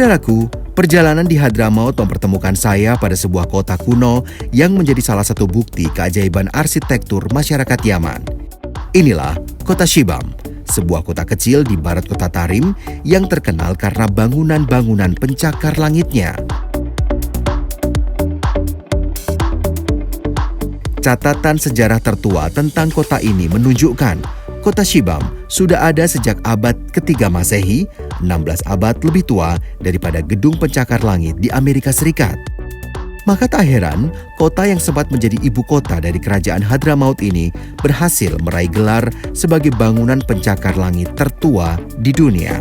Saudaraku, perjalanan di Hadramaut mempertemukan saya pada sebuah kota kuno yang menjadi salah satu bukti keajaiban arsitektur masyarakat Yaman. Inilah kota Shibam, sebuah kota kecil di barat kota Tarim yang terkenal karena bangunan-bangunan pencakar langitnya. Catatan sejarah tertua tentang kota ini menunjukkan kota Shibam sudah ada sejak abad ketiga Masehi, 16 abad lebih tua daripada gedung pencakar langit di Amerika Serikat. Maka tak heran, kota yang sempat menjadi ibu kota dari kerajaan Hadramaut ini berhasil meraih gelar sebagai bangunan pencakar langit tertua di dunia.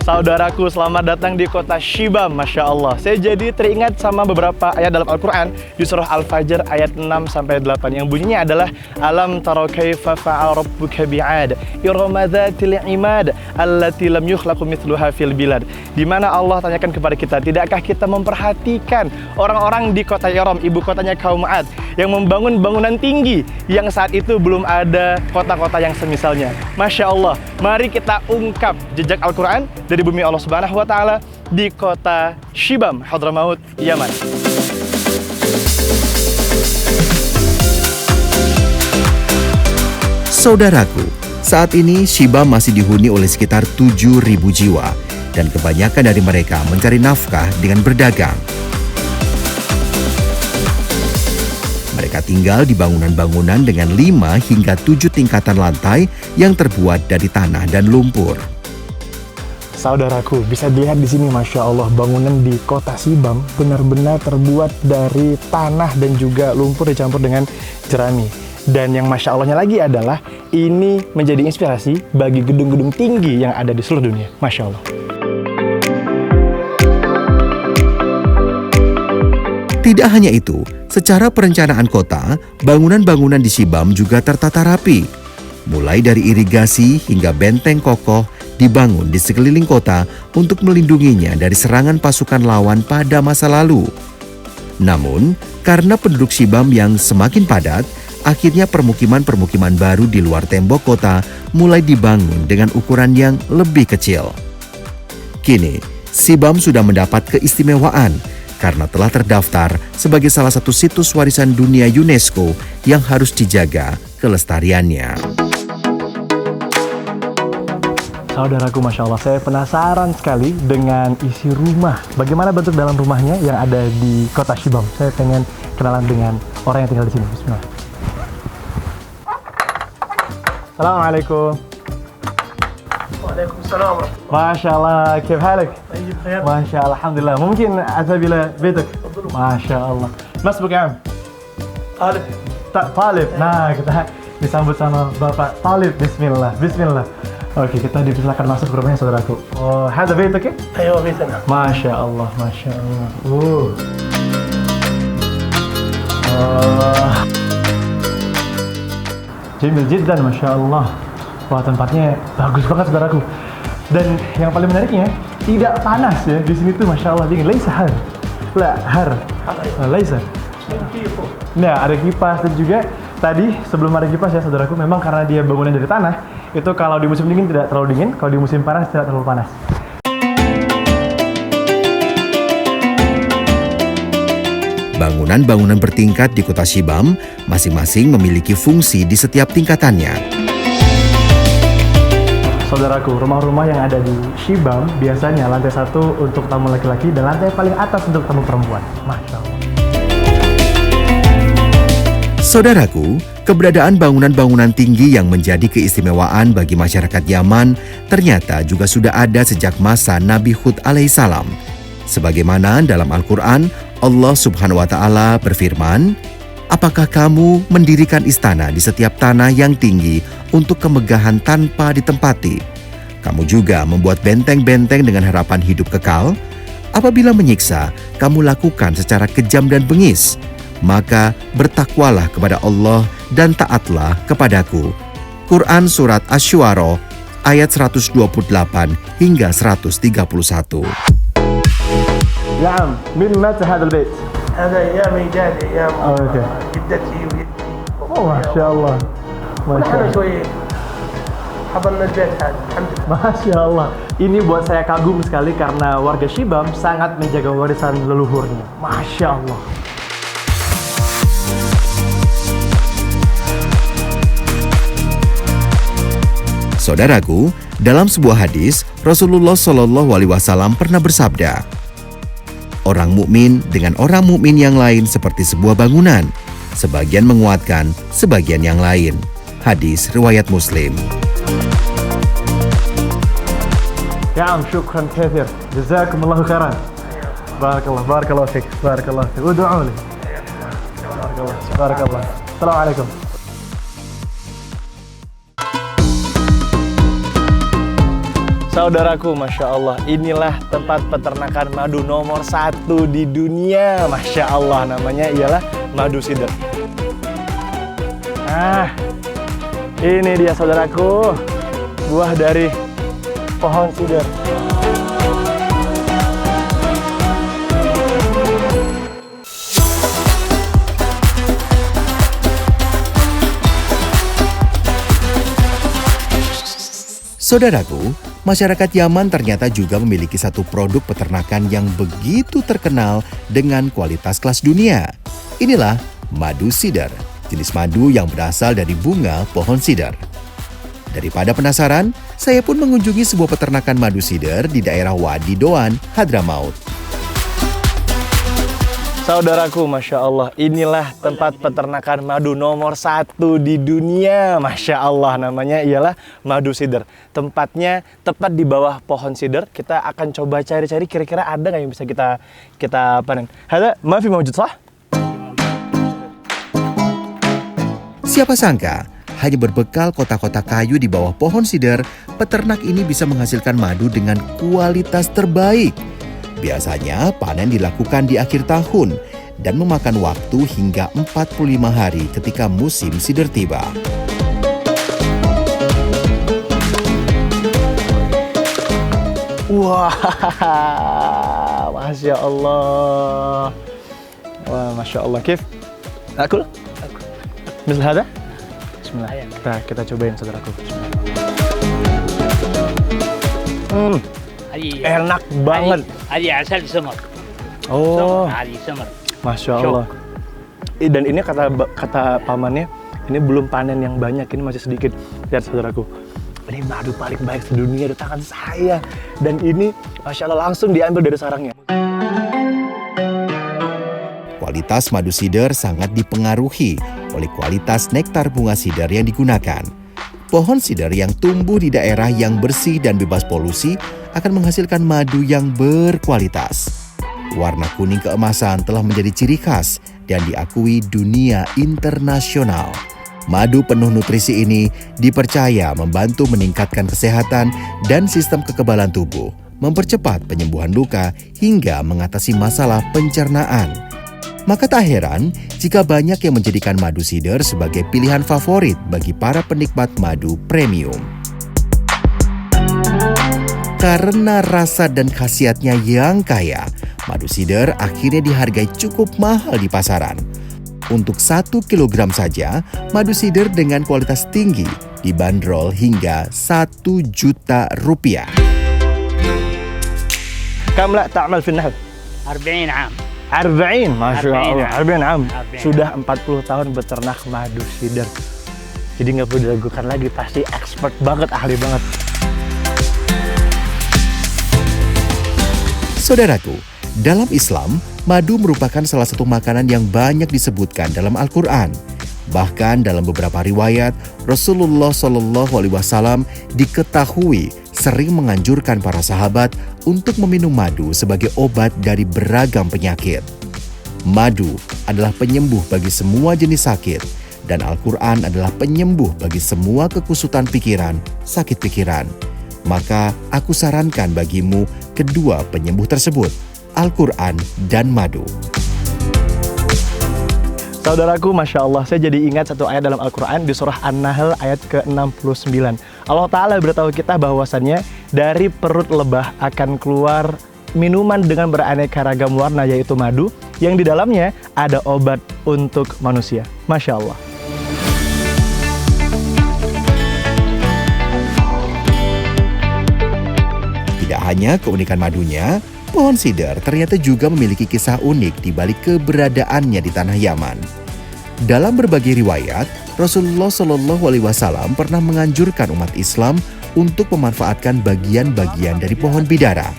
Saudaraku, selamat datang di kota Shibam, Masya Allah. Saya jadi teringat sama beberapa ayat dalam Al-Quran di surah Al-Fajr ayat 6-8 yang bunyinya adalah Alam tara kaifa fa'ala rabbuka bi'ad irama dzatil imad allati lam yukhlaqu mithluha fil bilad. Di mana Allah tanyakan kepada kita, tidakkah kita memperhatikan orang-orang di kota Iram, ibu kotanya kaum Ad, yang membangun bangunan tinggi yang saat itu belum ada kota-kota yang semisalnya. Masya Allah, mari kita ungkap jejak Al-Quran dari bumi Allah Subhanahu wa Ta'ala di kota Shibam, Hadramaut, Yaman. Saudaraku, saat ini Shibam masih dihuni oleh sekitar 7.000 jiwa dan kebanyakan dari mereka mencari nafkah dengan berdagang. Mereka tinggal di bangunan-bangunan dengan 5 hingga 7 tingkatan lantai yang terbuat dari tanah dan lumpur. Saudaraku, bisa dilihat di sini, Masya Allah, bangunan di kota Shibam benar-benar terbuat dari tanah dan juga lumpur dicampur dengan jerami. Dan yang Masya Allahnya lagi adalah ini menjadi inspirasi bagi gedung-gedung tinggi yang ada di seluruh dunia. Masya Allah. Tidak hanya itu, secara perencanaan kota, bangunan-bangunan di Shibam juga tertata rapi. Mulai dari irigasi hingga benteng kokoh dibangun di sekeliling kota untuk melindunginya dari serangan pasukan lawan pada masa lalu. Namun, karena penduduk Shibam yang semakin padat, akhirnya permukiman-permukiman baru di luar tembok kota mulai dibangun dengan ukuran yang lebih kecil. Kini, Shibam sudah mendapat keistimewaan karena telah terdaftar sebagai salah satu situs warisan dunia UNESCO yang harus dijaga kelestariannya. Saudaraku, Masya Allah, saya penasaran sekali dengan isi rumah. Bagaimana bentuk dalam rumahnya yang ada di kota Shibam? Saya pengen kenalan dengan orang yang tinggal di sini. Bismillah. Assalamualaikum. Waalaikumsalam. Masya Allah, كيف حالك؟ طيب خير. Masya Allah, Alhamdulillah. Mungkin أذهب إلى بيتك. Masya Allah. Mas اسمك يا عم؟ طالب. Talib. Nah, kita disambut sama Bapak Talib. Bismillah. Bismillah. Oke, kita dipersilakan masuk ke rumahnya, saudaraku. Oh, هذا بيتك؟ ايوه بيتنا. Masya Allah, Masya Allah. Jamil jiddan, Masya Allah. Wah, tempatnya bagus banget, saudaraku. Dan yang paling menariknya, tidak panas ya. Di sini tuh Masya Allah dingin. Laisa har. La har. Laisa. Nah, ada kipas dan juga tadi sebelum ada kipas ya, saudaraku, memang karena dia bangunan dari tanah, itu kalau di musim dingin tidak terlalu dingin, kalau di musim panas tidak terlalu panas. Bangunan-bangunan bertingkat di kota Shibam masing-masing memiliki fungsi di setiap tingkatannya. Saudaraku, rumah-rumah yang ada di Shibam biasanya lantai 1 untuk tamu laki-laki dan lantai paling atas untuk tamu perempuan. Masya Allah. Saudaraku, keberadaan bangunan-bangunan tinggi yang menjadi keistimewaan bagi masyarakat Yaman ternyata juga sudah ada sejak masa Nabi Hud alaihissalam. Sebagaimana dalam Al-Quran, Allah Subhanahu wa Ta'ala berfirman, "Apakah kamu mendirikan istana di setiap tanah yang tinggi untuk kemegahan tanpa ditempati? Kamu juga membuat benteng-benteng dengan harapan hidup kekal? Apabila menyiksa, kamu lakukan secara kejam dan bengis. Maka bertakwalah kepada Allah dan taatlah kepadaku." Quran Surat Asy-Syu'ara ayat 128 hingga 131. نعم، من متى هذا البيت؟ هذا ايام ايجادي، ايام أوكي. جدتي وجدي. ما شاء الله. ما شاء انا الله. شوي حضرنا البيت هذا الحمد لله. Masya Allah, ini buat saya kagum sekali karena warga Shibam sangat menjaga warisan leluhurnya. Masya Allah. Saudaraku, dalam sebuah hadis, Rasulullah Shallallahu Alaihi Wasallam pernah bersabda, orang mukmin dengan orang mukmin yang lain seperti sebuah bangunan, sebagian menguatkan, sebagian yang lain. Hadis riwayat Muslim. Ya am, syukran kathir. Jazakumullahu khairan. Barakallah fiik. Udu'u li. Barakallah. Assalamualaikum. Saudaraku, Masya Allah, inilah tempat peternakan madu nomor 1 di dunia. Masya Allah, namanya ialah Madu Sidr. Nah, ini dia saudaraku, buah dari pohon sidr. Saudaraku, masyarakat Yaman ternyata juga memiliki satu produk peternakan yang begitu terkenal dengan kualitas kelas dunia. Inilah madu sidr, jenis madu yang berasal dari bunga pohon sidr. Daripada penasaran, saya pun mengunjungi sebuah peternakan madu sidr di daerah Wadi Doan, Hadramaut. Saudaraku, Masya Allah, inilah tempat peternakan madu nomor 1 di dunia. Masya Allah, namanya ialah Madu Sidr. Tempatnya tepat di bawah pohon sidr. Kita akan coba cari-cari kira-kira ada nggak yang bisa kita panen. Hada, maaf mawjud sah? Siapa sangka, hanya berbekal kotak-kotak kayu di bawah pohon sidr, peternak ini bisa menghasilkan madu dengan kualitas terbaik. Biasanya panen dilakukan di akhir tahun dan memakan waktu hingga 45 hari ketika musim sidr tiba. Wah, Masya Allah. Wah, Masya Allah. Kif? Akul? Misal hada? Bismillah. Nah, kita cobain saudaraku. Enak banget. هذه عسل سمر. Oh, هذه سمر. Masya Allah. Dan ini kata pamannya, ini belum panen yang banyak, ini masih sedikit. Lihat saudaraku, ini madu paling baik sedunia di tangan saya. Dan ini Masya Allah langsung diambil dari sarangnya. Kualitas madu sidr sangat dipengaruhi oleh kualitas nektar bunga sidr yang digunakan. Pohon sidr yang tumbuh di daerah yang bersih dan bebas polusi akan menghasilkan madu yang berkualitas. Warna kuning keemasan telah menjadi ciri khas dan diakui dunia internasional. Madu penuh nutrisi ini dipercaya membantu meningkatkan kesehatan dan sistem kekebalan tubuh, mempercepat penyembuhan luka hingga mengatasi masalah pencernaan. Maka tak heran jika banyak yang menjadikan madu sidr sebagai pilihan favorit bagi para penikmat madu premium. Karena rasa dan khasiatnya yang kaya, madu sidr akhirnya dihargai cukup mahal di pasaran. Untuk 1 kilogram saja, madu sidr dengan kualitas tinggi dibanderol hingga 1 juta rupiah. Kam la ta'mal fi an-nahl? 40 عام. 40, Masya Allah, 40 am. 40. Sudah 40 tahun beternak madu sidr. Jadi nggak perlu diragukan lagi, pasti expert banget, ahli banget. Saudaraku, dalam Islam, madu merupakan salah satu makanan yang banyak disebutkan dalam Al-Quran. Bahkan dalam beberapa riwayat, Rasulullah Shallallahu Alaihi Wasallam diketahui sering menganjurkan para sahabat untuk meminum madu sebagai obat dari beragam penyakit. Madu adalah penyembuh bagi semua jenis sakit, dan Al-Quran adalah penyembuh bagi semua kekusutan pikiran, sakit pikiran. Maka aku sarankan bagimu kedua penyembuh tersebut, Al-Quran dan madu. Saudaraku, Masya Allah, saya jadi ingat satu ayat dalam Al-Quran di surah An-Nahl ayat ke-69. Allah Ta'ala beritahu kita bahwasannya dari perut lebah akan keluar minuman dengan beraneka ragam warna, yaitu madu, yang di dalamnya ada obat untuk manusia. Masya Allah. hanya keunikan madunya, pohon sidr ternyata juga memiliki kisah unik di balik keberadaannya di tanah Yaman. Dalam berbagai riwayat, Rasulullah Shallallahu Alaihi Wasallam pernah menganjurkan umat Islam untuk memanfaatkan bagian-bagian dari pohon bidara,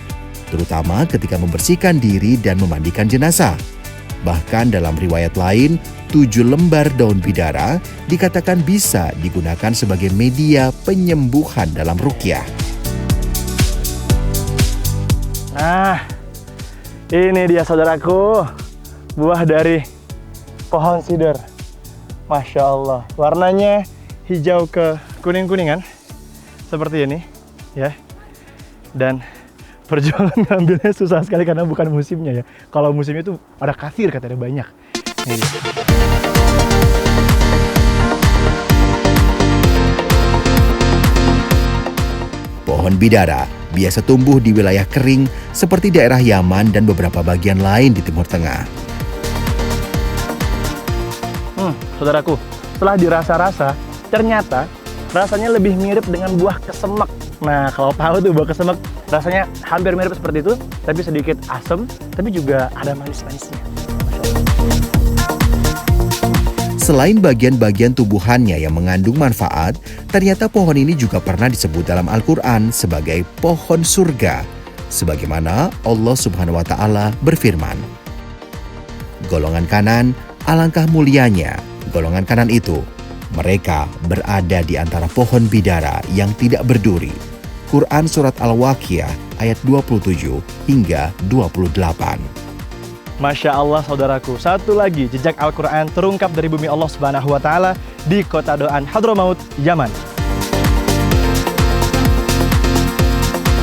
terutama ketika membersihkan diri dan memandikan jenazah. Bahkan dalam riwayat lain, 7 lembar daun bidara dikatakan bisa digunakan sebagai media penyembuhan dalam ruqyah. Nah, ini dia saudaraku, buah dari pohon sidr. Masya Allah, warnanya hijau ke kuning-kuningan, seperti ini, ya. Dan perjuangan ngambilnya susah sekali karena bukan musimnya ya. Kalau musimnya itu ada kasir katanya banyak. Ini dia. Pohon bidara biasa tumbuh di wilayah kering seperti daerah Yaman dan beberapa bagian lain di Timur Tengah. Saudaraku, setelah dirasa-rasa, ternyata rasanya lebih mirip dengan buah kesemek. Nah, kalau tahu tuh buah kesemek, rasanya hampir mirip seperti itu, tapi sedikit asam, tapi juga ada manis-manisnya. Selain bagian-bagian tubuhannya yang mengandung manfaat, ternyata pohon ini juga pernah disebut dalam Al-Quran sebagai pohon surga. Sebagaimana Allah Subhanahu wa Ta'ala berfirman, "Golongan kanan, alangkah mulianya golongan kanan itu. Mereka berada di antara pohon bidara yang tidak berduri." Quran Surat Al-Waqiah ayat 27 hingga 28. Masya Allah saudaraku, satu lagi jejak Al-Quran terungkap dari bumi Allah Subhanahu wa Ta'ala di kota Doan Hadramaut, Yaman.